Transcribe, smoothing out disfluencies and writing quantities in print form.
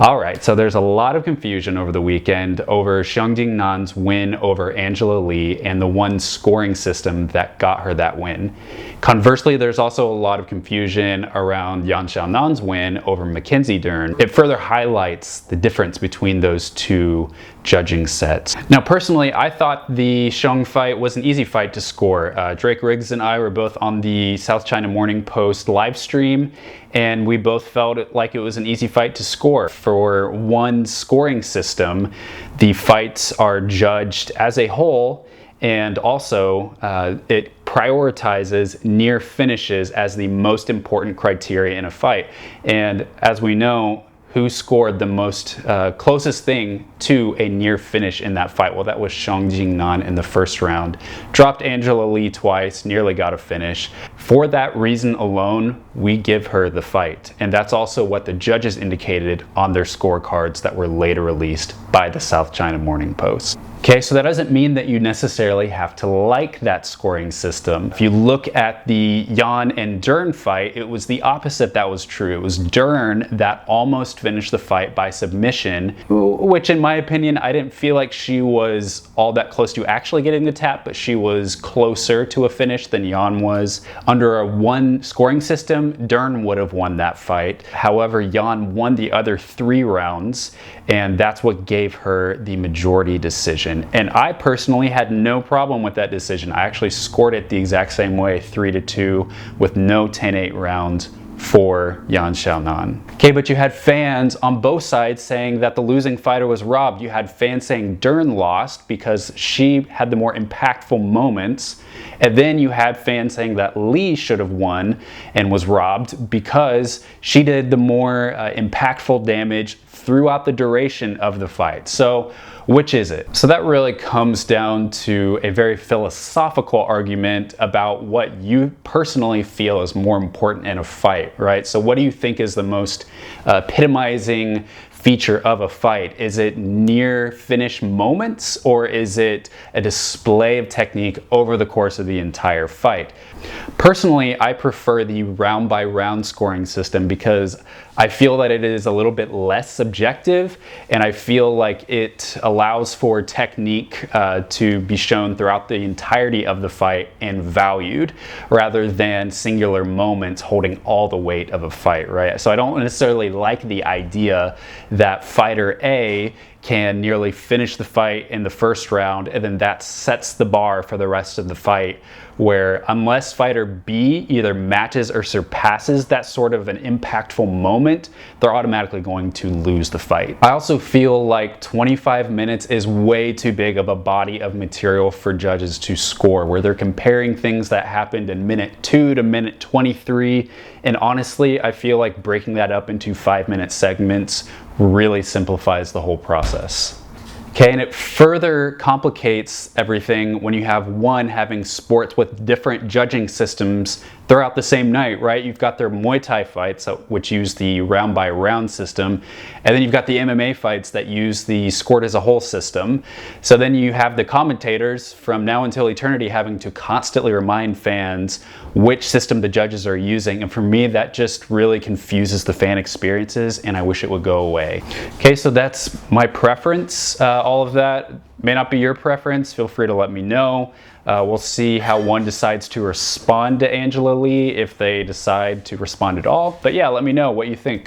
All right, so there's a lot of confusion over the weekend over Xiong Jingnan's win over Angela Lee and the one scoring system that got her that win. Conversely, there's also a lot of confusion around Yan Xiaonan's win over Mackenzie Dern. It further highlights the difference between those two judging sets. Now, personally, I thought the Xiong fight was an easy fight to score. Drake Riggs and I were both on the South China Morning Post live stream, and we both felt like it was an easy fight to score. For one scoring system, the fights are judged as a whole, and also it prioritizes near finishes as the most important criteria in a fight. And as we know, who scored the most closest thing to a near finish in that fight? Well, that was Xiong Jingnan in the first round. Dropped Angela Lee twice, nearly got a finish. For that reason alone, we give her the fight. And that's also what the judges indicated on their scorecards that were later released by the South China Morning Post. Okay, so that doesn't mean that you necessarily have to like that scoring system. If you look at the Yan and Dern fight, it was the opposite that was true. It was Dern that almost finished the fight by submission, which in my opinion, I didn't feel like she was all that close to actually getting the tap, but she was closer to a finish than Yan was. Under a one scoring system, Dern would have won that fight. However, Yan won the other 3 rounds, and that's what gave her the majority decision. And I personally had no problem with that decision. I actually scored it the exact same way, 3-2, with no 10-8 round for Yan Xiaonan. Okay, but you had fans on both sides saying that the losing fighter was robbed. You had fans saying Dern lost because she had the more impactful moments. And then you had fans saying that Lee should have won and was robbed because she did the more impactful damage throughout the duration of the fight. So which is it? So that really comes down to a very philosophical argument about what you personally feel is more important in a fight, right? So what do you think is the most epitomizing feature of a fight? Is it near finish moments, or is it a display of technique over the course of the entire fight? Personally, I prefer the round by round scoring system because I feel that it is a little bit less subjective, and I feel like it allows for technique to be shown throughout the entirety of the fight and valued, rather than singular moments holding all the weight of a fight, right? So I don't necessarily like the idea that fighter A can nearly finish the fight in the first round, and then that sets the bar for the rest of the fight, where unless fighter B either matches or surpasses that sort of an impactful moment, they're automatically going to lose the fight. I also feel like 25 minutes is way too big of a body of material for judges to score, where they're comparing things that happened in minute 2 to minute 23, and honestly, I feel like breaking that up into 5-minute segments really simplifies the whole process. Okay, and it further complicates everything when you have one having sports with different judging systems throughout the same night, right? You've got their Muay Thai fights, which use the round by round system, and then you've got the MMA fights that use the scored as a whole system. So then you have the commentators from now until eternity having to constantly remind fans which system the judges are using, and for me that just really confuses the fan experiences, and I wish it would go away. Okay, so that's my preference. All of that may not be your preference. Feel free to let me know. We'll see how one decides to respond to Angela Lee, if they decide to respond at all. But yeah, let me know what you think.